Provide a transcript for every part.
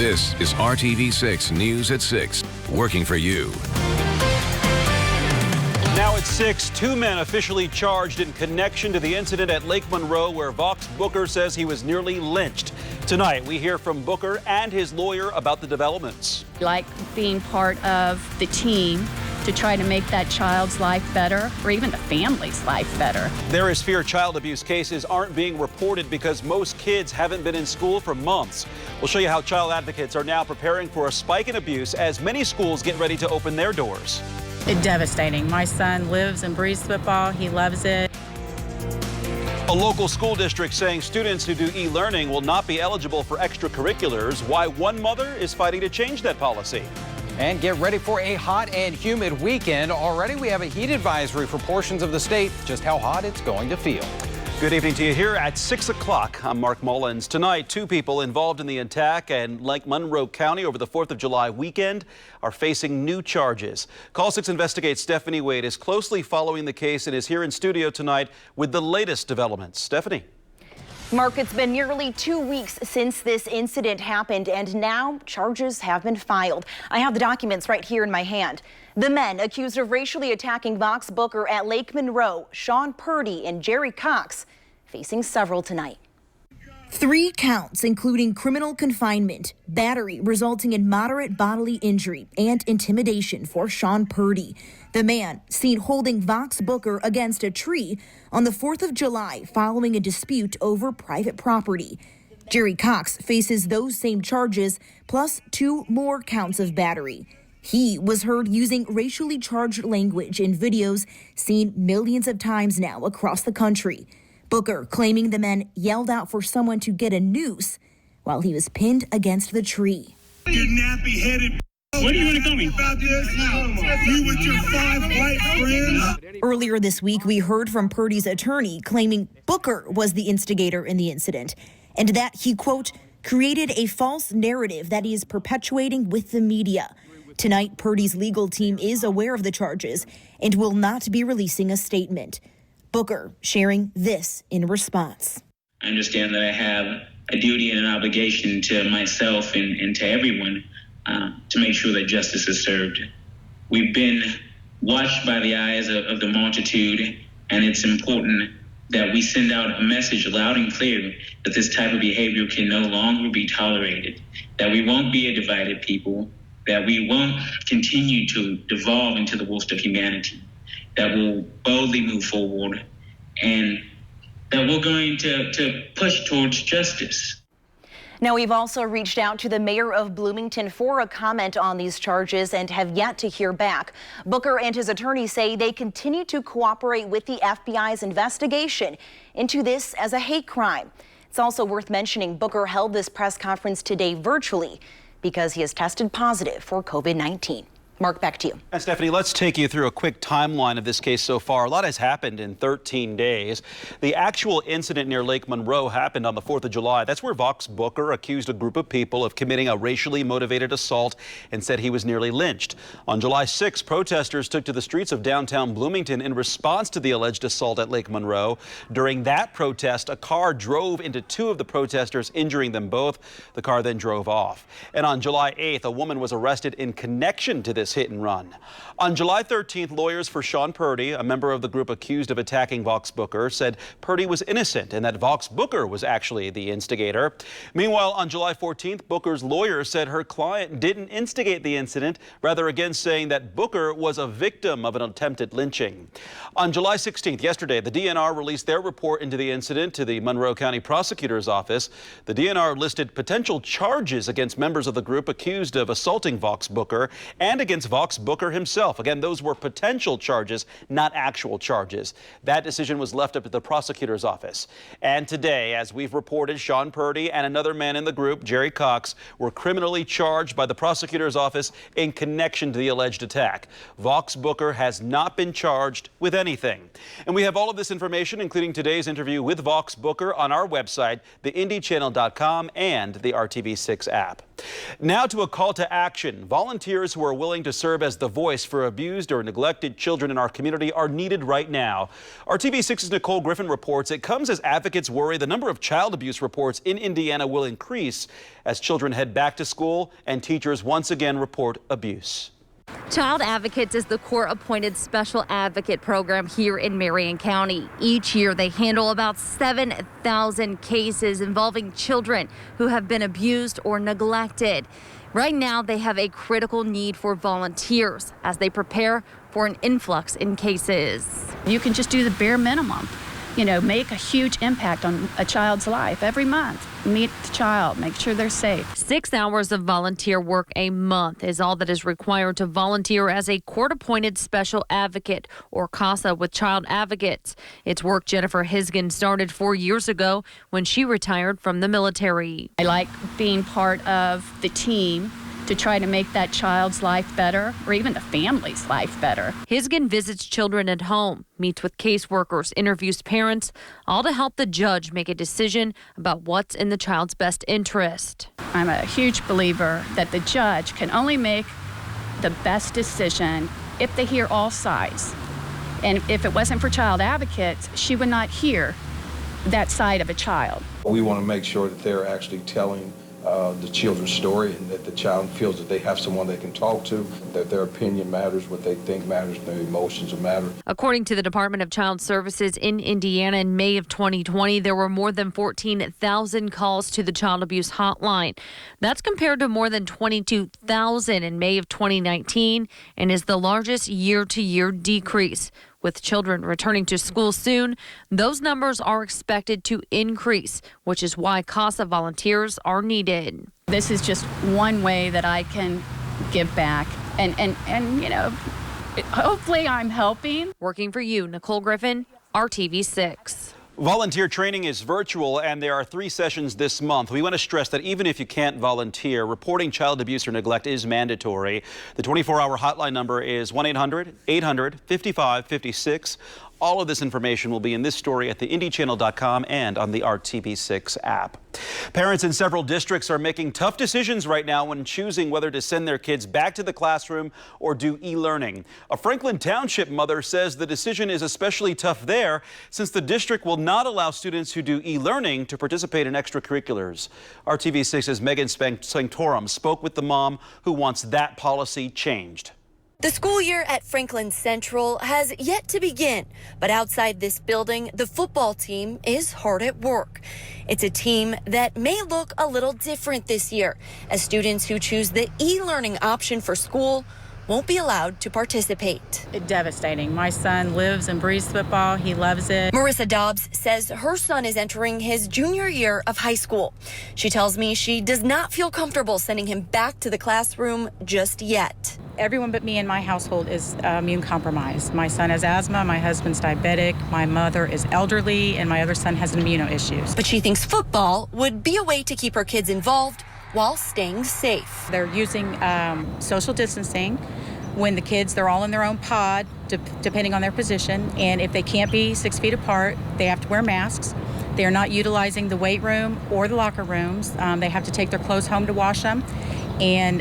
This is RTV6 News at 6, working for you. Now at 6, 2 men officially charged in connection to the incident at Lake Monroe where Vox Booker says he was nearly lynched. Tonight, we hear from Booker and his lawyer about the developments. Like being part of the team to try to make that child's life better, or even the family's life better. There is fear child abuse cases aren't being reported because most kids haven't been in school for months. We'll show you how child advocates are now preparing for a spike in abuse as many schools get ready to open their doors. It's devastating. My son lives and breathes football. He loves it. A local school district saying students who do e-learning will not be eligible for extracurriculars. Why one mother is fighting to change that policy. And get ready for a hot and humid weekend. Already we have a heat advisory for portions of the state. Just how hot it's going to feel. Good evening to you here at 6 o'clock. I'm Mark Mullins. Tonight, 2 people involved in the attack in Lake Monroe County over the 4th of July weekend are facing new charges. Call 6 Investigates Stephanie Wade is closely following the case and is here in studio tonight with the latest developments. Stephanie. Mark, it's been nearly 2 weeks since this incident happened, and now charges have been filed. I have the documents right here in my hand. The men accused of racially attacking Vox Booker at Lake Monroe, Sean Purdy and Jerry Cox, facing several tonight. 3 counts, including criminal confinement, battery resulting in moderate bodily injury, and intimidation for Sean Purdy. The man seen holding Vox Booker against a tree on the 4th of July following a dispute over private property. Jerry Cox faces those same charges, plus 2 more counts of battery. He was heard using racially charged language in videos seen millions of times now across the country. Booker claiming the men yelled out for someone to get a noose while he was pinned against the tree. You nappy-headed. What do you want to tell me? About this? You with your 5 white friends? Earlier this week, we heard from Purdy's attorney claiming Booker was the instigator in the incident and that he, quote, created a false narrative that he is perpetuating with the media. Tonight, Purdy's legal team is aware of the charges and will not be releasing a statement. Booker sharing this in response. I understand that I have a duty and an obligation to myself and to everyone to make sure that justice is served. We've been watched by the eyes of the multitude, and it's important that we send out a message loud and clear that this type of behavior can no longer be tolerated, that we won't be a divided people, that we won't continue to devolve into the worst of humanity, that will boldly move forward, and that we're going to push towards justice. Now, we've also reached out to the mayor of Bloomington for a comment on these charges and have yet to hear back. Booker and his attorney say they continue to cooperate with the FBI's investigation into this as a hate crime. It's also worth mentioning Booker held this press conference today virtually because he has tested positive for COVID-19. Mark, back to you. And Stephanie, let's take you through a quick timeline of this case so far. A lot has happened in 13 days. The actual incident near Lake Monroe happened on the 4th of July. That's where Vox Booker accused a group of people of committing a racially motivated assault and said he was nearly lynched. On July 6, protesters took to the streets of downtown Bloomington in response to the alleged assault at Lake Monroe. During that protest, a car drove into 2 of the protesters, injuring them both. The car then drove off. And on July 8th, a woman was arrested in connection to this hit and run. On July 13th, lawyers for Sean Purdy, a member of the group accused of attacking Vox Booker, said Purdy was innocent and that Vox Booker was actually the instigator. Meanwhile, on July 14th, Booker's lawyer said her client didn't instigate the incident, rather again saying that Booker was a victim of an attempted lynching. On July 16th, yesterday, the DNR released their report into the incident to the Monroe County Prosecutor's Office. The DNR listed potential charges against members of the group accused of assaulting Vox Booker and against Vox Booker himself. Again, those were potential charges, not actual charges. That decision was left up to the prosecutor's office. And today, as we've reported, Sean Purdy and another man in the group, Jerry Cox, were criminally charged by the prosecutor's office in connection to the alleged attack. Vox Booker has not been charged with anything. And we have all of this information, including today's interview with Vox Booker, on our website, theindychannel.com and the RTV6 app. Now to a call to action. Volunteers who are willing to serve as the voice for abused or neglected children in our community are needed right now. RTV6's Nicole Griffin reports it comes as advocates worry the number of child abuse reports in Indiana will increase as children head back to school and teachers once again report abuse. Child Advocates is the court-appointed special advocate program here in Marion County. Each year, they handle about 7,000 cases involving children who have been abused or neglected. Right now, they have a critical need for volunteers as they prepare for an influx in cases. You can just do the bare minimum, make a huge impact on a child's life every month. Meet the child, make sure they're safe. 6 hours of volunteer work a month is all that is required to volunteer as a court-appointed special advocate, or CASA, with Child Advocates. It's work Jennifer Hisgen started 4 years ago when she retired from the military. I like being part of the team to try to make that child's life better, or even the family's life better. Hisgen visits children at home, meets with caseworkers, interviews parents, all to help the judge make a decision about what's in the child's best interest. I'm a huge believer that the judge can only make the best decision if they hear all sides. And if it wasn't for Child Advocates, she would not hear that side of a child. We want to make sure that they're actually telling the children's story, and that the child feels that they have someone they can talk to, that their opinion matters, what they think matters, their emotions matter. According to the Department of Child Services in Indiana, in May of 2020, there were more than 14,000 calls to the child abuse hotline. That's compared to more than 22,000 in May of 2019 and is the largest year-to-year decrease. With children returning to school soon, those numbers are expected to increase, which is why CASA volunteers are needed. This is just one way that I can give back, and hopefully I'm helping. Working for you, Nicole Griffin, RTV6. Volunteer training is virtual, and there are 3 sessions this month. We want to stress that even if you can't volunteer, reporting child abuse or neglect is mandatory. The 24-hour hotline number is 1-800-800-5556. All of this information will be in this story at theindychannel.com and on the RTV6 app. Parents in several districts are making tough decisions right now when choosing whether to send their kids back to the classroom or do e-learning. A Franklin Township mother says the decision is especially tough there since the district will not allow students who do e-learning to participate in extracurriculars. RTV6's Megan Sanctorum spoke with the mom who wants that policy changed. The school year at Franklin Central has yet to begin, but outside this building, the football team is hard at work. It's a team that may look a little different this year, as students who choose the e-learning option for school won't be allowed to participate. Devastating. My son lives and breathes football. He loves it. Marissa Dobbs says her son is entering his junior year of high school. She tells me she does not feel comfortable sending him back to the classroom just yet. Everyone but me in my household is immune compromised. My son has asthma, my husband's diabetic, my mother is elderly, and my other son has immuno issues. But she thinks football would be a way to keep her kids involved while staying safe. They're using social distancing. When the kids, they're all in their own pod, depending on their position. And if they can't be 6 feet apart, they have to wear masks. They are not utilizing the weight room or the locker rooms. They have to take their clothes home to wash them. And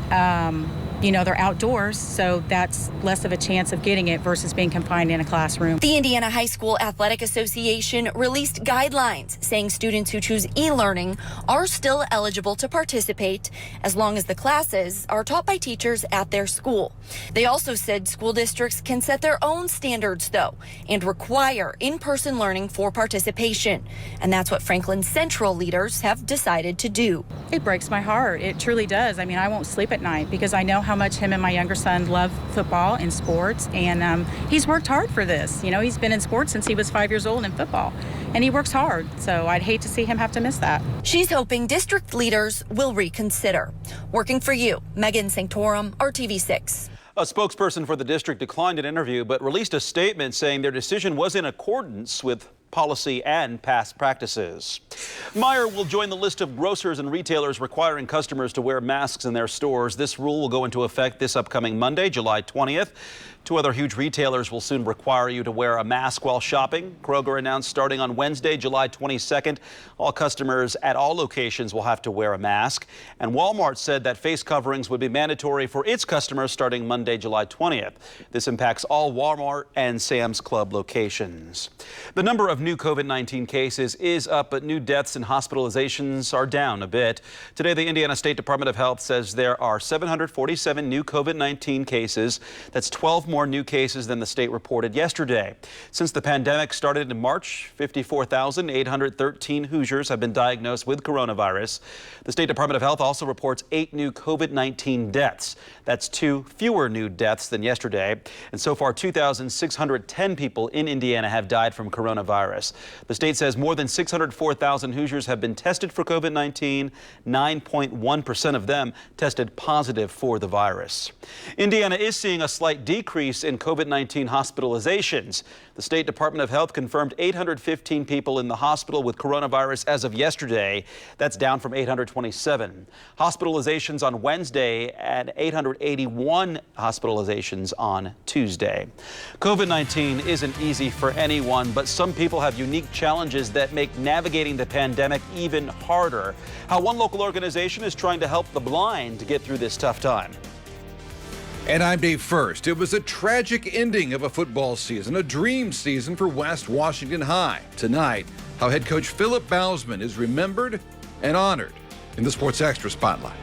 they're outdoors, so that's less of a chance of getting it versus being confined in a classroom. The Indiana High School Athletic Association released guidelines saying students who choose e-learning are still eligible to participate as long as the classes are taught by teachers at their school. They also said school districts can set their own standards, though, and require in-person learning for participation. And that's what Franklin Central leaders have decided to do. It breaks my heart. It truly does. I mean, I won't sleep at night because I know how much him and my younger son love football and sports, and he's worked hard for this. He's been in sports since he was 5 years old in football, and he works hard, so I'd hate to see him have to miss that. She's hoping district leaders will reconsider. Working for you, Megan Sanctorum, RTV6. A spokesperson for the district declined an interview but released a statement saying their decision was in accordance with policy and past practices. Meijer will join the list of grocers and retailers requiring customers to wear masks in their stores. This rule will go into effect this upcoming Monday, July 20th. Two other huge retailers will soon require you to wear a mask while shopping. Kroger announced starting on Wednesday, July 22nd, all customers at all locations will have to wear a mask. And Walmart said that face coverings would be mandatory for its customers starting Monday, July 20th. This impacts all Walmart and Sam's Club locations. The number of new COVID-19 cases is up, but new deaths and hospitalizations are down a bit. Today, the Indiana State Department of Health says there are 747 new COVID-19 cases. That's 12 more new cases than the state reported yesterday. Since the pandemic started in March, 54,813 Hoosiers have been diagnosed with coronavirus. The State Department of Health also reports 8 new COVID-19 deaths. That's 2 fewer new deaths than yesterday. And so far, 2,610 people in Indiana have died from coronavirus. The state says more than 604,000 Hoosiers have been tested for COVID-19. 9.1% of them tested positive for the virus. Indiana is seeing a slight decrease in COVID-19 hospitalizations. The State Department of Health confirmed 815 people in the hospital with coronavirus as of yesterday. That's down from 827. Hospitalizations on Wednesday and 881 hospitalizations on Tuesday. COVID-19 isn't easy for anyone, but some people have unique challenges that make navigating the pandemic even harder. How one local organization is trying to help the blind to get through this tough time. And I'm Dave First. It was a tragic ending of a football season, a dream season for West Washington High. Tonight, how head coach Philip Bousman is remembered and honored in the Sports Extra Spotlight.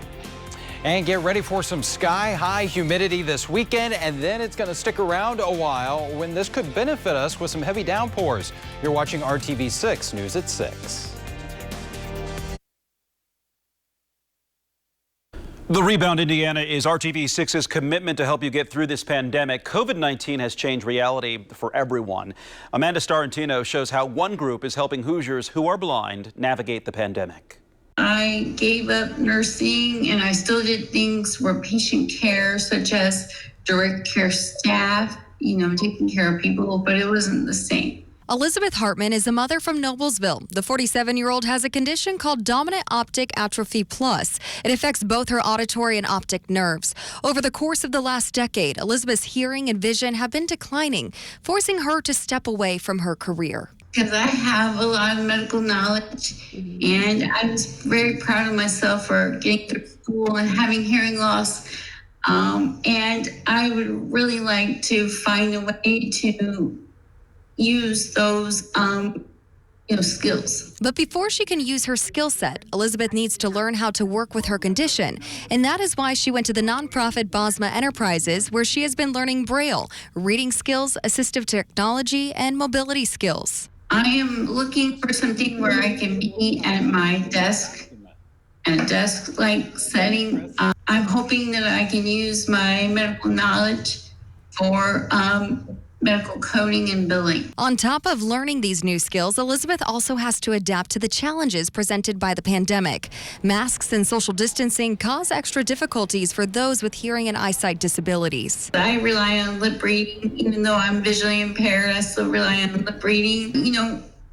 And get ready for some sky-high humidity this weekend, and then it's going to stick around a while when this could benefit us with some heavy downpours. You're watching RTV6 News at 6. The Rebound Indiana is RTV6's commitment to help you get through this pandemic. COVID-19 has changed reality for everyone. Amanda Starantino shows how one group is helping Hoosiers who are blind navigate the pandemic. I gave up nursing and I still did things for patient care, such as direct care staff, taking care of people, but it wasn't the same. Elizabeth Hartman is a mother from Noblesville. The 47-year-old has a condition called dominant optic atrophy plus. It affects both her auditory and optic nerves. Over the course of the last decade, Elizabeth's hearing and vision have been declining, forcing her to step away from her career. Because I have a lot of medical knowledge, and I was very proud of myself for getting through school and having hearing loss. And I would really like to find a way to use those skills. But before she can use her skill set, Elizabeth needs to learn how to work with her condition. And that is why she went to the nonprofit Bosma Enterprises, where she has been learning Braille, reading skills, assistive technology, and mobility skills. I am looking for something where I can be at my desk, in a desk-like setting. I'm hoping that I can use my medical knowledge for medical coding and billing. On top of learning these new skills, Elizabeth also has to adapt to the challenges presented by the pandemic. Masks and social distancing cause extra difficulties for those with hearing and eyesight disabilities. I rely on lip reading. Even though I'm visually impaired, I still rely on lip reading.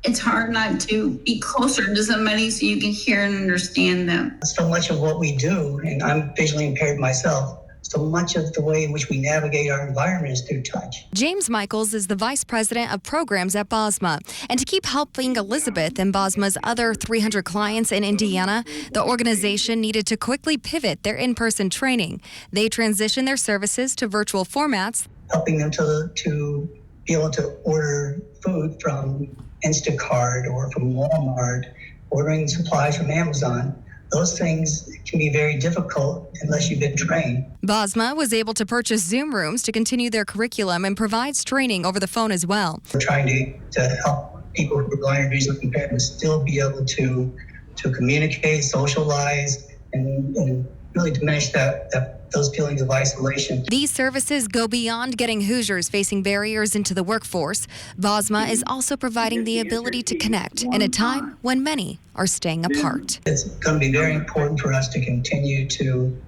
It's hard not to be closer to somebody so you can hear and understand them. So much of what we do, and I'm visually impaired myself, so much of the way in which we navigate our environment is through touch. James Michaels is the vice president of programs at Bosma. And to keep helping Elizabeth and Bosma's other 300 clients in Indiana, the organization needed to quickly pivot their in-person training. They transitioned their services to virtual formats, helping them to be able to order food from Instacart or from Walmart, ordering supplies from Amazon. Those things can be very difficult unless you've been trained. Bosma was able to purchase Zoom rooms to continue their curriculum and provides training over the phone as well. We're trying to help people who are blind or visually impaired to still be able to communicate, socialize, and really diminish those feelings of isolation. These services go beyond getting Hoosiers facing barriers into the workforce. Bosma is also providing the ability to connect in a time when many are staying apart. It's going to be very important for us to continue to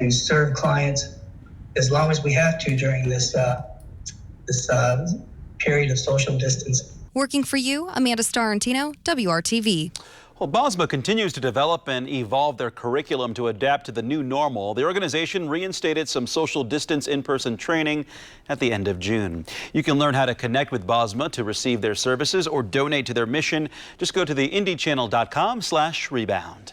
serve clients as long as we have to during this period of social distancing. Working for you, Amanda Starantino, WRTV. Well, BOSMA continues to develop and evolve their curriculum to adapt to the new normal. The organization reinstated some social distance in-person training at the end of June. You can learn how to connect with BOSMA to receive their services or donate to their mission. Just go to the IndyChannel.com/rebound.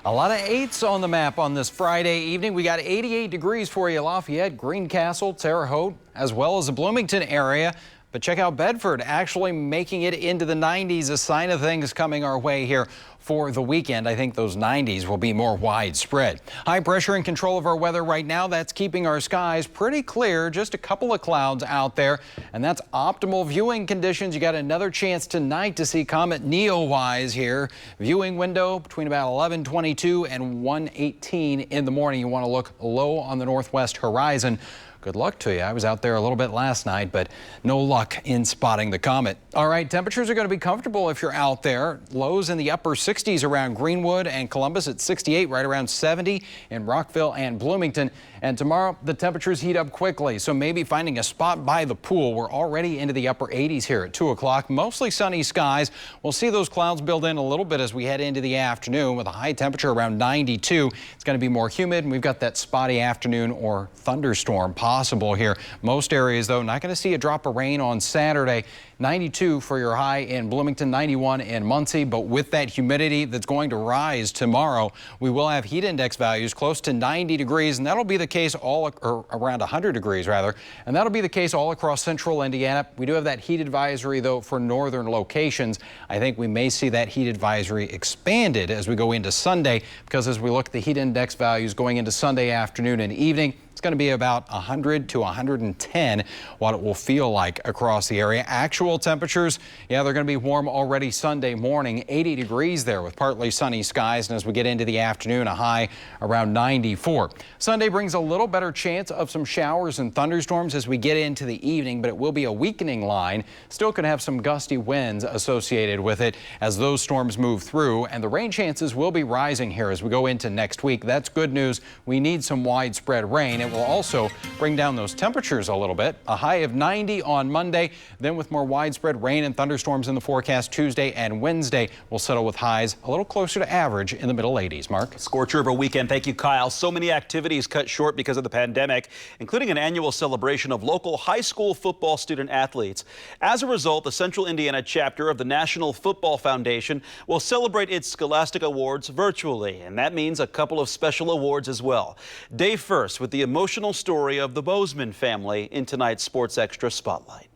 A lot of 8s on the map on this Friday evening. We got 88 degrees for you, Lafayette, Greencastle, Terre Haute, as well as the Bloomington area. But check out Bedford actually making it into the 90s, a sign of things coming our way here for the weekend. I think those 90s will be more widespread. High pressure in control of our weather right now. That's keeping our skies pretty clear. Just a couple of clouds out there, and that's optimal viewing conditions. You got another chance tonight to see Comet Neowise here. Viewing window between about 11:22 and 1:18 in the morning. You want to look low on the northwest horizon. Good luck to you. I was out there a little bit last night, but no luck in spotting the comet. All right, temperatures are going to be comfortable if you're out there. Lows in the upper 60s around Greenwood and Columbus at 68, right around 70 in Rockville and Bloomington. And tomorrow, the temperatures heat up quickly, so maybe finding a spot by the pool. We're already into the upper 80s here at 2 o'clock. Mostly sunny skies. We'll see those clouds build in a little bit as we head into the afternoon with a high temperature around 92. It's going to be more humid, and we've got that spotty afternoon or thunderstorm possible here. Most areas, though, not going to see a drop of rain on Saturday. 92 for your high in Bloomington, 91 in Muncie. But with that humidity that's going to rise tomorrow, we will have heat index values close to 90 degrees, and that'll be the case or around 100 degrees rather, and that'll be the case all across central Indiana. We do have that heat advisory, though, for northern locations. I think we may see that heat advisory expanded as we go into Sunday, because as we look at the heat index values going into Sunday afternoon and evening, it's going to be about 100 to 110 what it will feel like across the area. Actual temperatures, yeah, they're going to be warm already Sunday morning, 80 degrees there with partly sunny skies. And as we get into the afternoon, a high around 94. Sunday brings a little better chance of some showers and thunderstorms as we get into the evening, but it will be a weakening line. Still could have some gusty winds associated with it as those storms move through, and the rain chances will be rising here as we go into next week. That's good news. We need some widespread rain. It will also bring down those temperatures a little bit. A high of 90 on Monday, then with more widespread rain and thunderstorms in the forecast Tuesday and Wednesday, we'll settle with highs a little closer to average in the middle 80s. Mark? Scorcher of a weekend. Thank you, Kyle. So many activities cut short because of the pandemic, including an annual celebration of local high school football student athletes. As a result, the Central Indiana chapter of the National Football Foundation will celebrate its Scholastic Awards virtually, and that means a couple of special awards as well. Day first with the emotional story of the Bozeman family in tonight's Sports Extra Spotlight.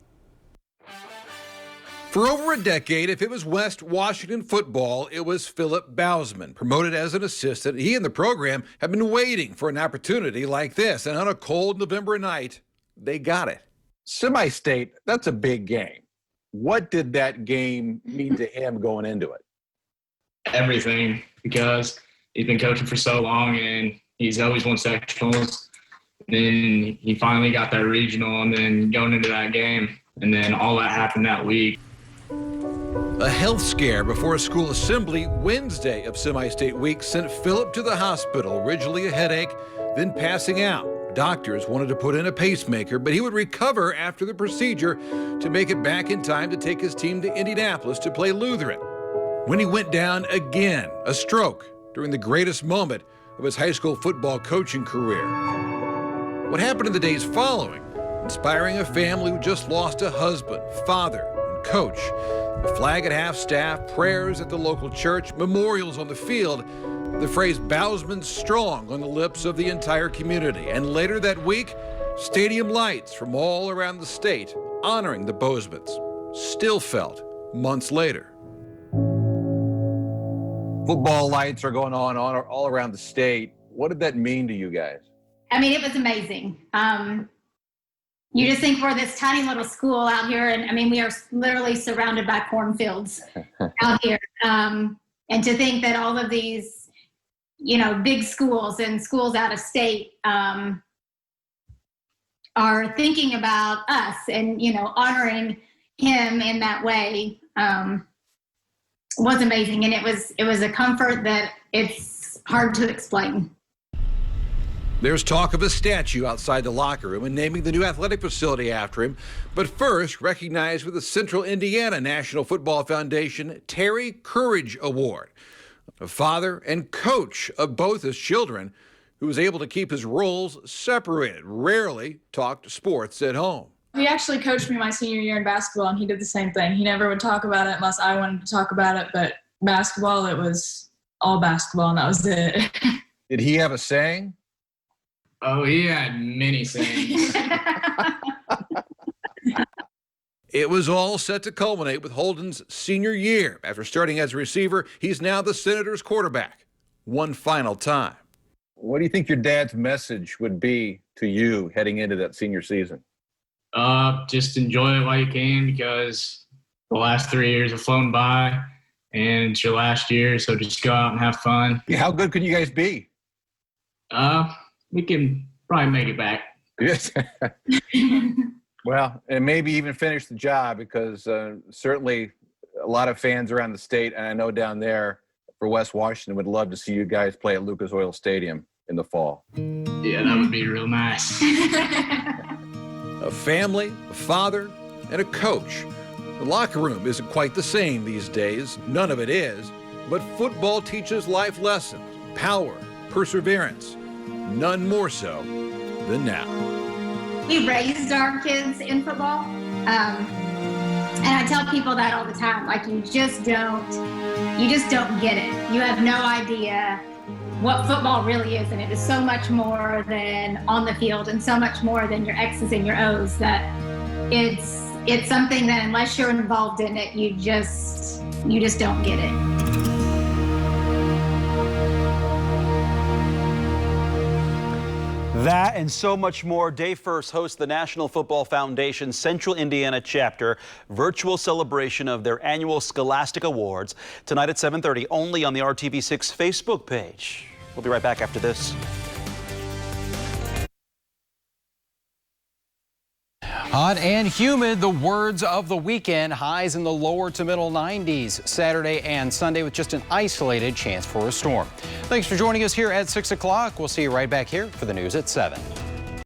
For over a decade, if it was West Washington football, it was Philip Bausman. Promoted as an assistant, he and the program have been waiting for an opportunity like this. And on a cold November night, they got it. Semi-state, that's a big game. What did that game mean to him going into it? Everything, because he's been coaching for so long and he's always won sectionals. Then he finally got that regional, and then going into that game, and then all that happened that week. A health scare before a school assembly Wednesday of semi-state week sent Philip to the hospital, originally a headache, then passing out. Doctors wanted to put in a pacemaker, but he would recover after the procedure to make it back in time to take his team to Indianapolis to play Lutheran. When he went down again, a stroke during the greatest moment of his high school football coaching career. What happened in the days following, inspiring a family who just lost a husband, father, and coach. A flag at half-staff, prayers at the local church, memorials on the field. The phrase Bausman's strong on the lips of the entire community. And later that week, stadium lights from all around the state honoring the Bosemans. Still felt months later. Football lights are going on all around the state. What did that mean to you guys? I mean, it was amazing. You just think we're this tiny little school out here, and I mean, we are literally surrounded by cornfields out here. And to think that all of these, you know, big schools and schools out of state are thinking about us and, you know, honoring him in that way was amazing. And it was a comfort that it's hard to explain. There's talk of a statue outside the locker room and naming the new athletic facility after him. But first, recognized with the Central Indiana National Football Foundation Terry Courage Award. A father and coach of both his children who was able to keep his roles separated, rarely talked sports at home. He actually coached me my senior year in basketball, and he did the same thing. He never would talk about it unless I wanted to talk about it, but basketball, it was all basketball, and that was it. Did he have a saying? Oh, he had many sayings. It was all set to culminate with Holden's senior year. After starting as a receiver, he's now the Senators' quarterback. One final time. What do you think your dad's message would be to you heading into that senior season? Just enjoy it while you can, because the last 3 years have flown by and it's your last year. So just go out and have fun. Yeah, how good can you guys be? We can probably make it back. Yes. Well, and maybe even finish the job, because certainly a lot of fans around the state, and I know down there for West Washington, would love to see you guys play at Lucas Oil Stadium in the fall. Yeah, that would be real nice. A family, a father, and a coach. The locker room isn't quite the same these days. None of it is. But football teaches life lessons, power, perseverance. None more so than now. We raised our kids in football. And I tell people that all the time. Like, you just don't get it. You have no idea what football really is. And it is so much more than on the field, and so much more than your X's and your O's, that it's something that unless you're involved in it, you just don't get it. That and so much more. Day First hosts the National Football Foundation Central Indiana chapter virtual celebration of their annual Scholastic Awards tonight at 7:30, only on the RTV6 Facebook page. We'll be right back after this. Hot and humid, the words of the weekend. Highs in the lower to middle 90s Saturday and Sunday, with just an isolated chance for a storm. Thanks for joining us here at 6 o'clock. We'll see you right back here for the news at 7.